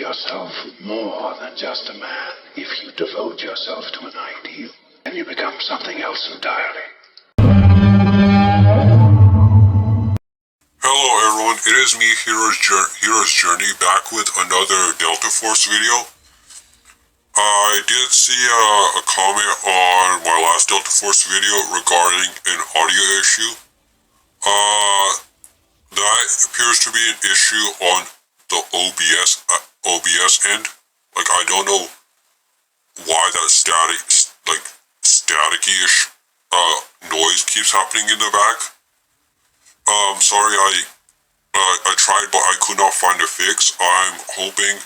yourself more than just a man. If you devote yourself to an ideal, then you become something else entirely. Hello everyone, it is me, Hero's Journey, back with another Delta Force video. I did see a comment on my last Delta Force video regarding an audio issue. That appears to be an issue on the OBS end. Like, I don't know why that staticky-ish noise keeps happening in the back. Sorry, I tried, but I could not find a fix. I'm hoping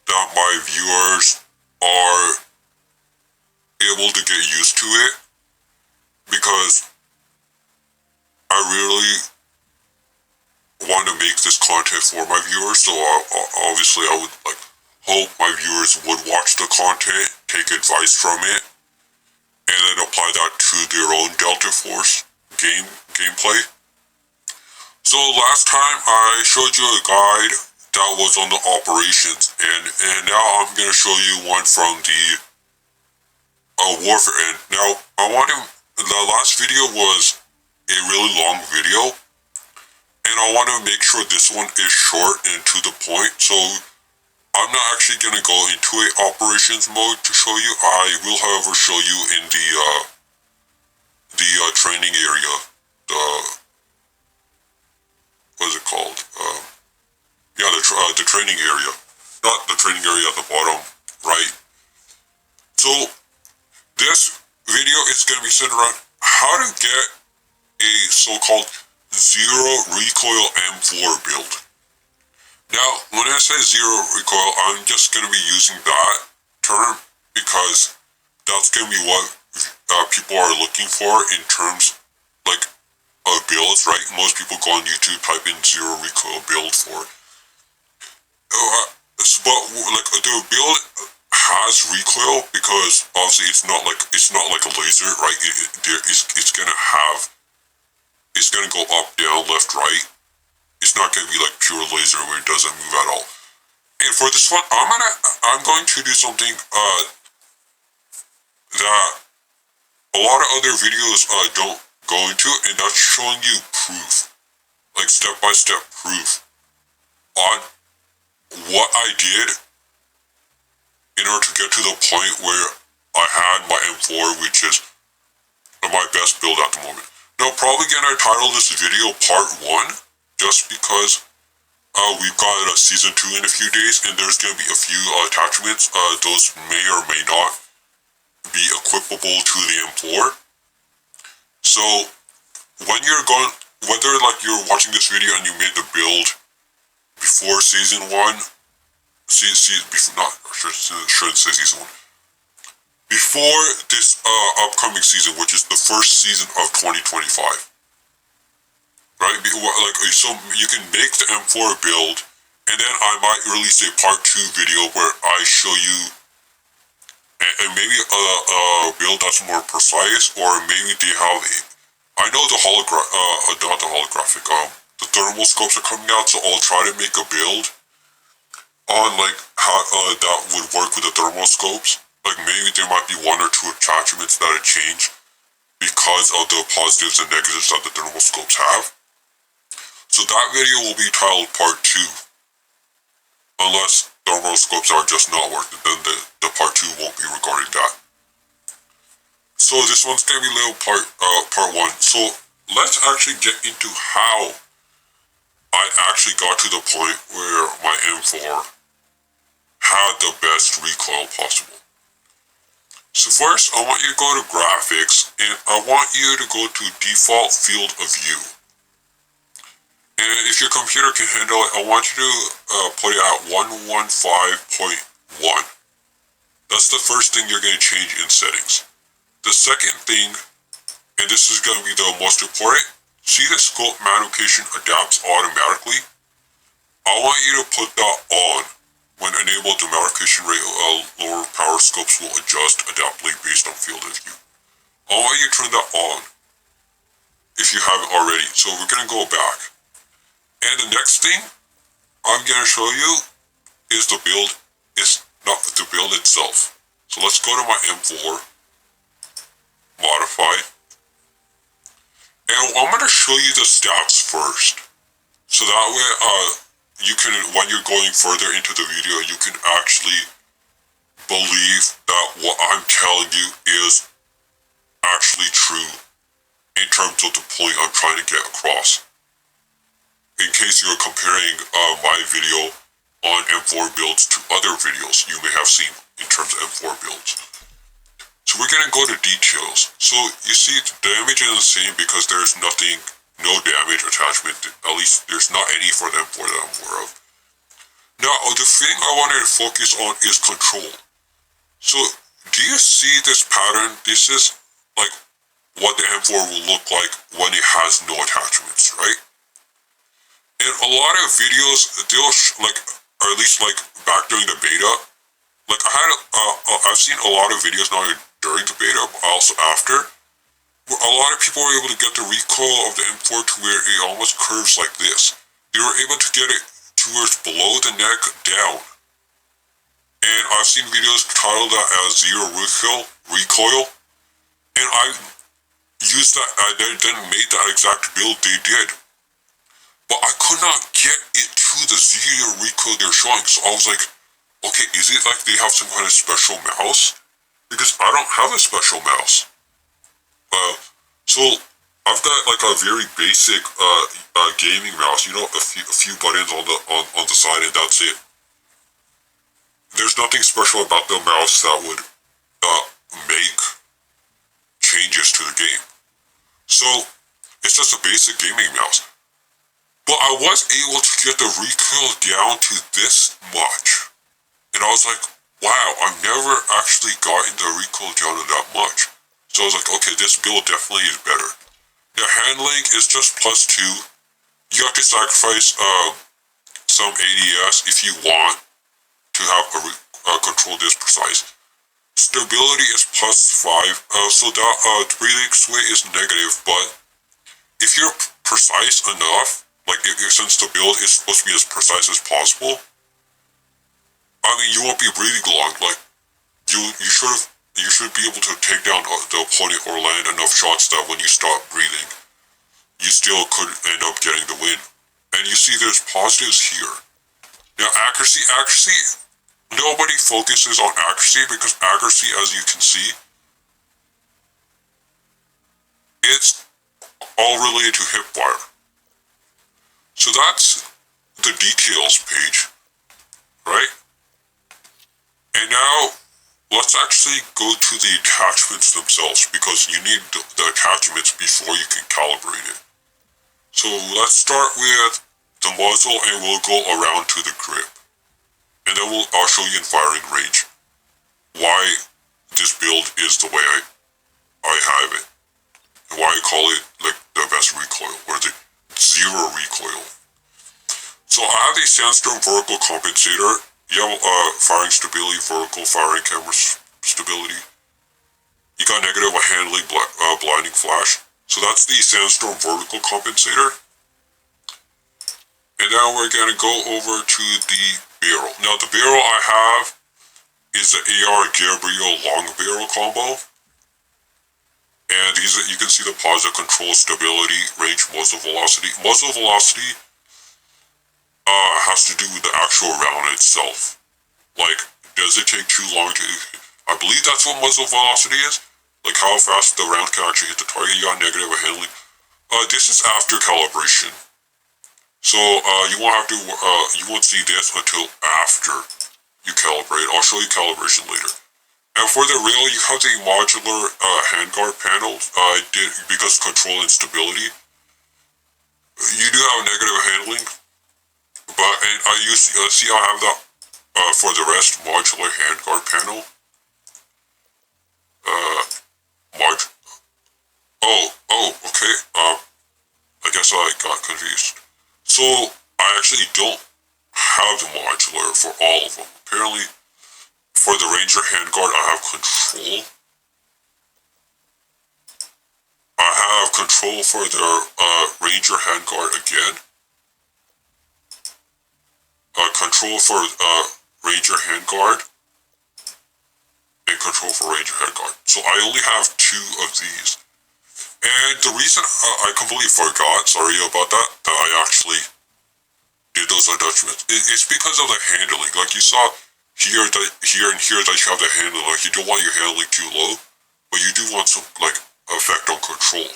that my viewers are able to get used to it, because I really want to make this content for my viewers, so obviously I would hope my viewers would watch the content, take advice from it, and then apply that to their own Delta Force gameplay. So last time I showed you a guide that was on the operations, and now I'm going to show you one from the warfare end. Now, the last video was a really long video, and I want to make sure this one is short and to the point, so I'm not actually going to go into a operations mode to show you. I will, however, show you in the training area, what is it called? The training area. Not the training area at the bottom right. So, this video is going to be centered around how to get a so-called zero recoil M4 build. Now, when I say zero recoil, I'm just going to be using that term because that's going to be what people are looking for in terms of builds, right? Most people go on YouTube, type in zero recoil build for it. But the build has recoil because obviously it's not like a laser, right? It's gonna go up, down, left, right. It's not gonna be like pure laser where it doesn't move at all. And for this one, I'm going to do something that a lot of other videos don't go into, and that's showing you proof, like step-by-step proof on what I did in order to get to the point where I had my M4, which is my best build at the moment. Now, probably gonna title this video Part 1, just because we've got Season 2 in a few days, and there's gonna be a few attachments. Those may or may not be equipable to the M4. So, when you're whether you're watching this video and you made the build before Season 1, shouldn't say Season 1, before this upcoming season, which is the first season of 2025, right? So you can make the M4 build, and then I might release a Part 2 video where I show you and maybe a build that's more precise, or maybe they have I know the the thermal scopes are coming out, so I'll try to make a build on how that would work with the thermal scopes. Maybe there might be one or two attachments that are changed because of the positives and negatives that the thermal scopes have. So that video will be titled Part 2. Unless thermal scopes are just not working, then the Part 2 won't be regarding that. So this one's gonna be labeled Part 1. So let's actually get into how I actually got to the point where my M4 had the best recoil possible. So first, I want you to go to graphics, and I want you to go to default field of view. And if your computer can handle it, I want you to put it at 115.1. That's the first thing you're going to change in settings. The second thing, and this is going to be the most important, see the scope magnification adapts automatically? I want you to put that on. When enabled, the magnification rate lower power scopes will adjust adaptively based on field of view. I want you to turn that on if you haven't already. So we're going to go back. And the next thing I'm going to show you is the build not the build itself. So let's go to my M4, modify, and I'm going to show you the stats first. So that way, you can, when you're going further into the video, you can actually believe that what I'm telling you is actually true in terms of the point I'm trying to get across. In case you're comparing my video on M4 builds to other videos you may have seen in terms of M4 builds. So we're going to go to details. So you see the damage is the same because there's nothing, no damage attachment, at least there's not any for the M4 that I'm aware of. Now the thing I wanted to focus on is control. So do you see this pattern? This is like what the M4 will look like when it has no attachments, right? In a lot of videos, they'll like, or at least like back during the beta, like I've seen a lot of videos not during the beta, but also after, where a lot of people were able to get the recoil of the M4 to where it almost curves like this. They were able to get it towards below the neck down. And I've seen videos titled that as zero recoil, and I used that, I then made that exact build they did. But I could not get it to the zero recoil they're showing, so I was like, okay, is it like they have some kind of special mouse? Because I don't have a special mouse. So I've got like a very basic gaming mouse, you know, a few buttons on the side, and that's it. There's nothing special about the mouse that would make changes to the game. So it's just a basic gaming mouse. But I was able to get the recoil down to this much. And I was like, wow, I've never actually gotten the recoil down to that much. So I was like, okay, this build definitely is better. The handling is just +2. You have to sacrifice some ADS if you want to have a control this precise. Stability is +5, so that the breathing sway is negative, but if you're precise enough, like since the build is supposed to be as precise as possible, I mean, you won't be breathing long. Like you should be able to take down the opponent or land enough shots that when you stop breathing, you still could end up getting the win. And you see there's positives here. Now accuracy, nobody focuses on accuracy because accuracy, as you can see, it's all related to hip fire. So that's the details page, right? And now let's actually go to the attachments themselves because you need the attachments before you can calibrate it. So let's start with the muzzle and we'll go around to the grip. And then I'll show you in firing range why this build is the way I have it. And why I call it like the best recoil, or the zero recoil. So I have the sandstorm vertical compensator. You have firing stability, vertical firing camera stability. You got negative handling blinding flash. So that's the sandstorm vertical compensator. And now we're going to go over to the barrel. Now the barrel I have is the AR Gabriel long barrel combo. And these are, you can see the positive control, stability, range, muzzle velocity. Muzzle velocity has to do with the actual round itself. Like, does it take too long to... I believe that's what muzzle velocity is. Like how fast the round can actually hit the target. You got negative handling. This is after calibration. So you won't have to, you won't see this until after you calibrate. I'll show you calibration later. And for the rail, you have the modular handguard panel. I did because control and stability. You do have negative handling, but and I use see I have that for the rest modular handguard panel. Okay. I guess I got confused. So I actually don't have the modular for all of them. Apparently, for the Ranger handguard, I have control. I have control for the Ranger handguard again. Control for Ranger handguard. and control for range of headguard. So I only have 2 of these. And the reason I completely forgot, sorry about that I actually did those adjustments, it's because of the handling. Like you saw here and here that you have the handling. Like you don't want your handling too low, but you do want some like effect on control.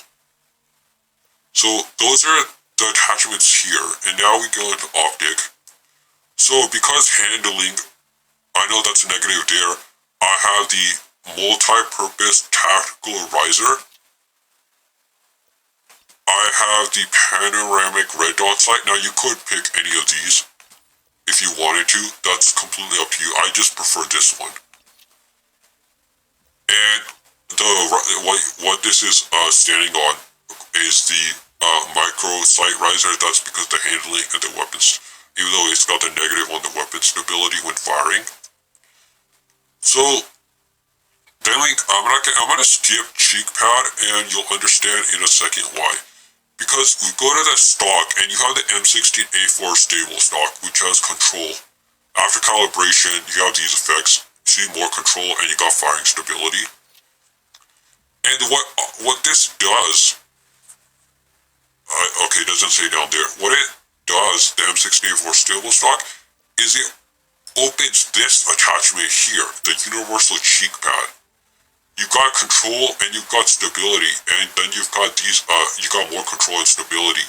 So those are the attachments here, and now we go into optic. So because handling, I know that's a negative there, I have the multi-purpose tactical riser. I have the panoramic red dot sight. Now you could pick any of these if you wanted to. That's completely up to you. I just prefer this one. And what this is standing on is the micro sight riser. That's because the handling and the weapons, even though it's got the negative on the weapon stability when firing. So then I'm gonna skip cheek pad, and you'll understand in a second why. Because we go to the stock, and you have the M16A4 stable stock, which has control. After calibration, you have these effects. You see more control, and you got firing stability. And what this does, okay, it doesn't say down there. What it does, the M16A4 stable stock, is it opens this attachment here, the universal cheek pad. You've got control and you've got stability, and then you've got these, you got more control and stability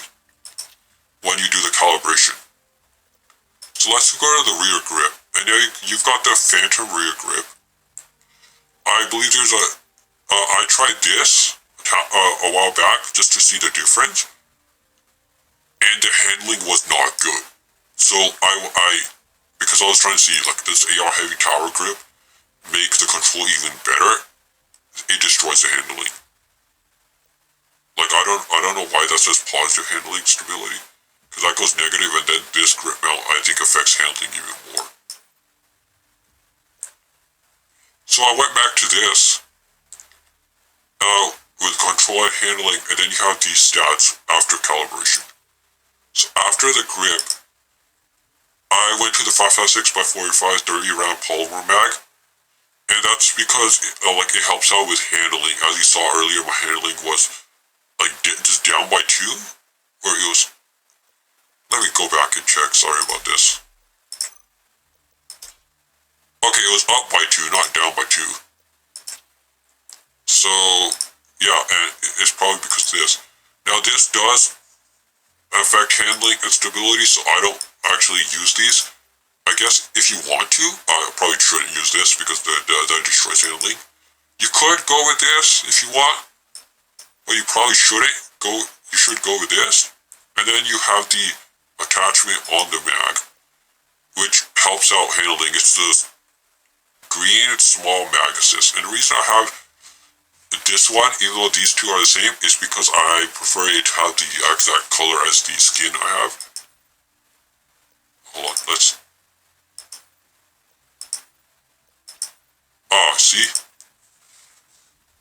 when you do the calibration. So let's go to the rear grip, and now you've got the phantom rear grip. I believe there's I tried this a while back just to see the difference, and the handling was not good. So because I was trying to see like this AR heavy tower grip make the control even better, it destroys the handling. Like I don't know why that says positive handling stability, because that goes negative, and then this grip mount I think affects handling even more. So I went back to this with control and handling, and then you have these stats after calibration. So after the grip, I went to the 5.56x45 30 round polymer mag. And that's because it helps out with handling. As you saw earlier, my handling was like just down by 2, or it was. Let me go back and check. Sorry about this. Okay, it was up by 2, not down by 2. So yeah, and it's probably because of this. Now this does affect handling and stability, so I don't actually use these. I guess if you want to, I probably shouldn't use this because that destroys handling. You could go with this if you want, but you probably shouldn't go. You should go with this, and then you have the attachment on the mag, which helps out handling. It's the green small mag assist, and the reason I have this one, even though these two are the same, is because I prefer it to have the exact color as the skin I have. Hold on, let's. See?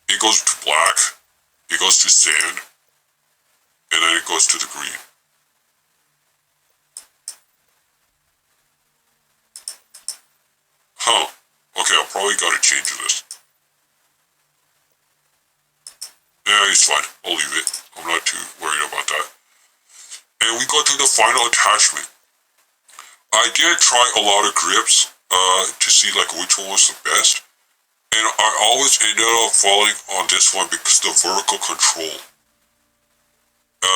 It goes to black, it goes to sand, and then it goes to the green. Huh. Okay, I'll probably gotta change this. Yeah, it's fine. I'll leave it. I'm not too worried about that. And we go to the final attachment. I did try a lot of grips to see like which one was the best. And I always ended up falling on this one because the vertical control.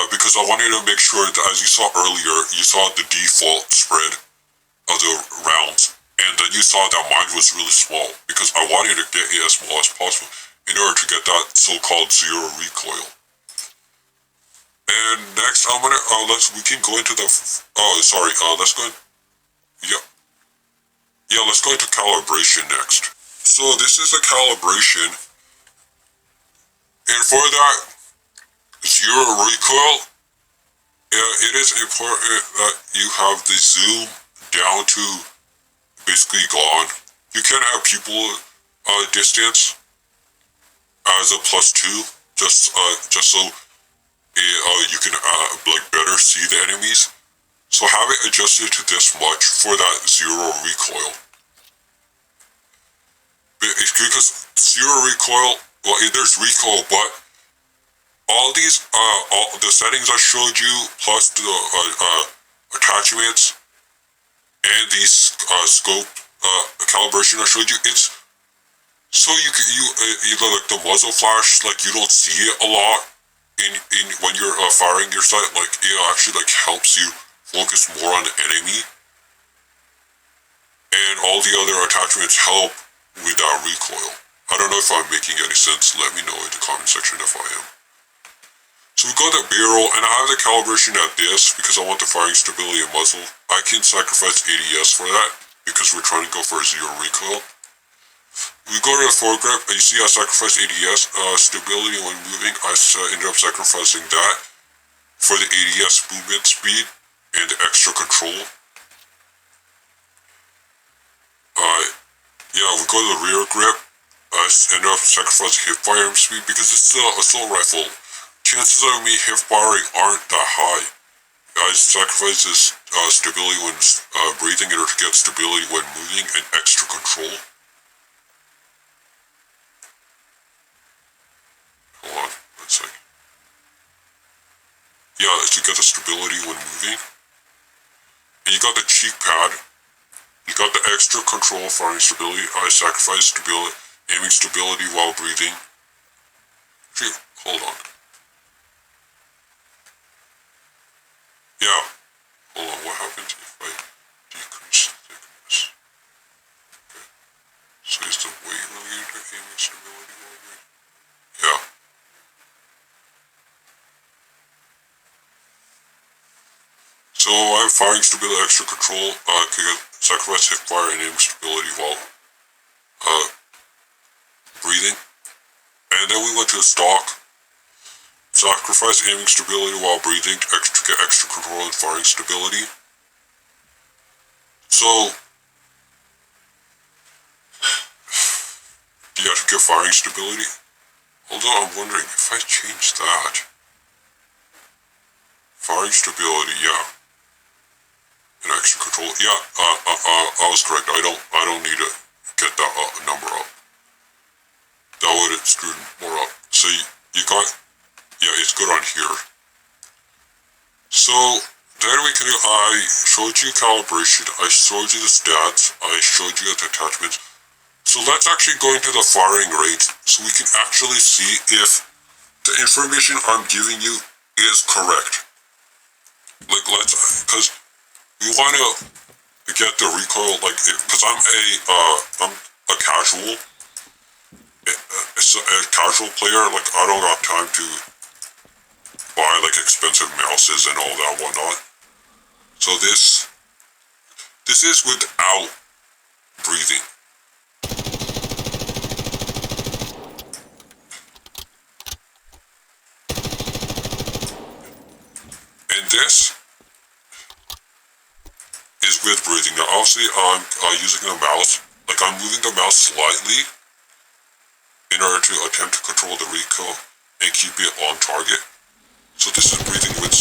Because I wanted to make sure that, as you saw earlier, you saw the default spread of the rounds. And then you saw that mine was really small, because I wanted to get it as small as possible in order to get that so-called zero recoil. And next, I'm gonna, we can go into the, let's go, let's go into calibration next. So this is a calibration, and for that zero recoil, it is important that you have the zoom down to basically gone. You can have people distance as a +2, just so you can better see the enemies. So have it adjusted to this much for that zero recoil. It's because because zero recoil, well, there's recoil, but all these, all the settings I showed you, plus the attachments, and the scope calibration I showed you, it's so you like the muzzle flash, like you don't see it a lot in when you're firing your sight. Like it actually like helps you focus more on the enemy, and all the other attachments help with that recoil. I don't know if I'm making any sense. Let me know in the comment section if I am. So we got the barrel, and I have the calibration at this because I want the firing stability and muzzle. I can sacrifice ADS for that because we're trying to go for a zero recoil. We go to the foregrip, and you see I sacrificed ADS, stability when moving. I ended up sacrificing that for the ADS movement speed and the extra control. Yeah, we go to the rear grip. I ended up sacrificing hip firing speed because it's still a assault rifle. Chances of me hip firing aren't that high. I sacrifice this stability when breathing in order to get stability when moving and extra control. Hold on, one second. Yeah, to get the stability when moving. And you got the cheek pad. You got the extra control firing stability. I sacrifice stability, aiming stability while breathing. Actually, hold on. Yeah. Hold on, what happens if I decrease the thickness? Okay. So is the weight related to aiming stability while breathing? Yeah. So I'm firing stability, extra control, can sacrifice hip fire and aiming stability while breathing. And then we went to the stock. Sacrifice aiming stability while breathing to get extra control and firing stability. So, do you have to get firing stability? Although I'm wondering if I change that. Firing stability, yeah. And extra control, yeah. I was correct. I don't need to get that number up. That would have screwed more up. So you got. Yeah, it's good on here. So, then we can, I showed you calibration, I showed you the stats, I showed you the attachments. So let's actually go into the firing range so we can actually see if the information I'm giving you is correct. Like, because we want to get the recoil, like, because I'm a casual, a casual player, like, I don't got time to buy like expensive mouses and all that whatnot. So this is without breathing. And this is with breathing. Now obviously I'm using the mouse, like I'm moving the mouse slightly in order to attempt to control the recoil and keep it on target. So this is breathing with.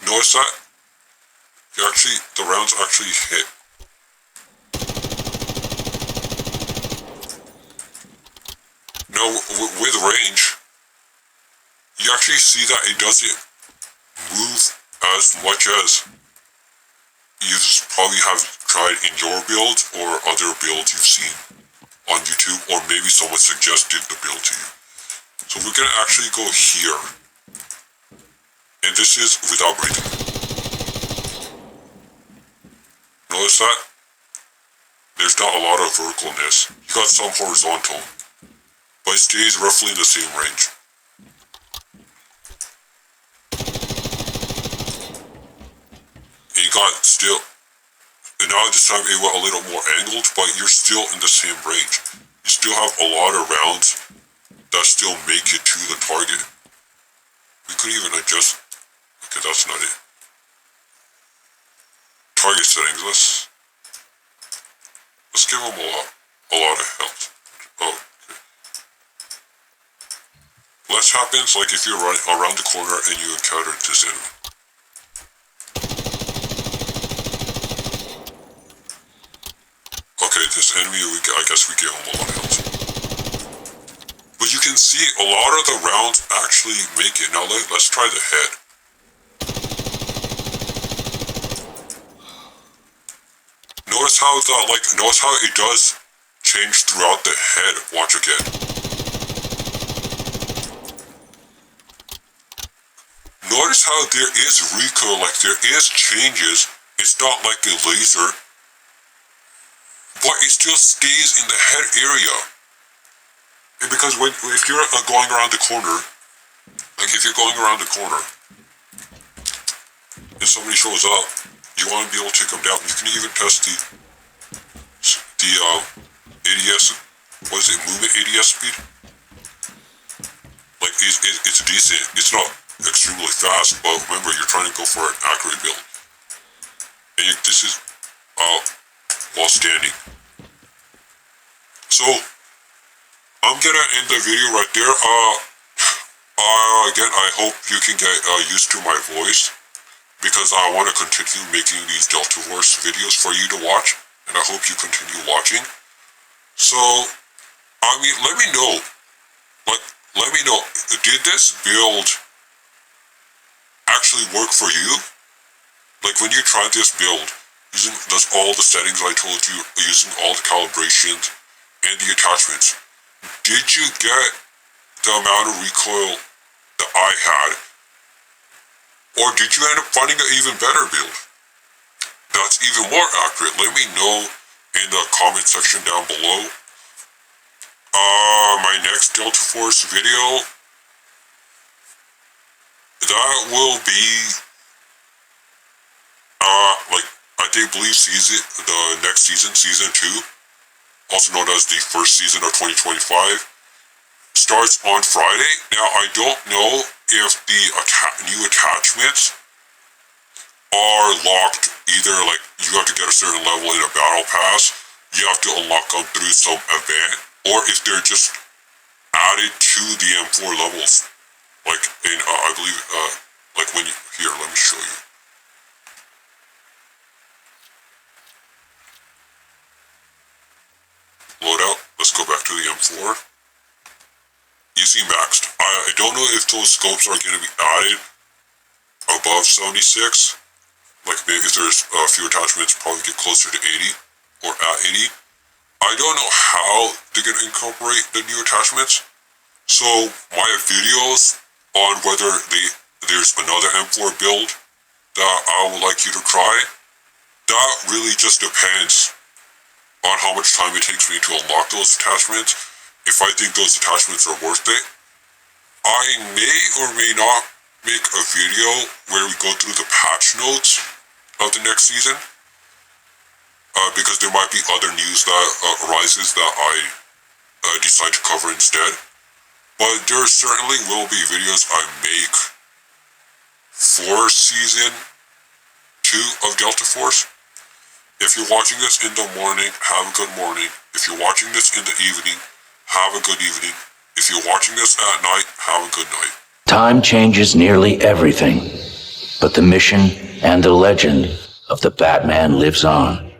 Notice that? The rounds actually hit. Now, with range, you actually see that it doesn't move as much as you probably have tried in your build or other builds you've seen on YouTube, or maybe someone suggested the build to you. So we're gonna actually go here. And this is without breathing. Notice that? There's not a lot of verticalness. You got some horizontal, but it stays roughly in the same range. And you got still, and now this time it went a little more angled, but you're still in the same range. You still have a lot of rounds that still make it to the target. We could even adjust. Okay, that's not it. Target settings, let's give them a lot of health. Oh, okay. Less happens like if you're running around the corner and you encounter this enemy. Okay, this enemy, I guess we gave him a lot of health. But you can see a lot of the rounds actually make it. Now let's try the head. Notice how it does change throughout the head. Watch again. Notice how there is recoil, like there is changes. It's not like a laser, but it still stays in the head area. And because if you're going around the corner, like if you're going around the corner, and somebody shows up, you want to be able to take them down. You can even test the ADS, what is it, movement ADS speed? Like it's decent. It's not extremely fast, but remember, you're trying to go for an accurate build. And this is while standing. So I'm gonna end the video right there. Again, I hope you can get used to my voice, because I want to continue making these Delta Force videos for you to watch, and I hope you continue watching. So, I mean, let me know, did this build actually work for you? Like when you tried this build, using all the settings I told you, using all the calibrations and the attachments, did you get the amount of recoil that I had? Or did you end up finding an even better build that's even more accurate? Let me know in the comment section down below. My next Delta Force video, that will be, like, I believe the next season, season 2, also known as the first season of 2025, starts on Friday. Now, I don't know if the new attachments are locked. Either like you have to get a certain level in a battle pass, you have to unlock them through some event, or if they're just added to the M4 levels. Like in, I believe, like when you, here, let me show you. Load out, let's go back to the M4. You see maxed. I don't know if those scopes are going to be added above 76. Like maybe if there's a few attachments, probably get closer to 80 or at 80. I don't know how they're going to incorporate the new attachments. So my videos on whether there's another M4 build that I would like you to try, that really just depends on how much time it takes me to unlock those attachments. If I think those attachments are worth it, I may or may not make a video where we go through the patch notes of the next season, because there might be other news that arises that I decide to cover instead. But there certainly will be videos I make for season 2 of Delta Force. If you're watching this in the morning, have a good morning. If you're watching this in the evening, have a good evening. If you're watching this at night, have a good night. Time changes nearly everything, but the mission and the legend of the Batman lives on.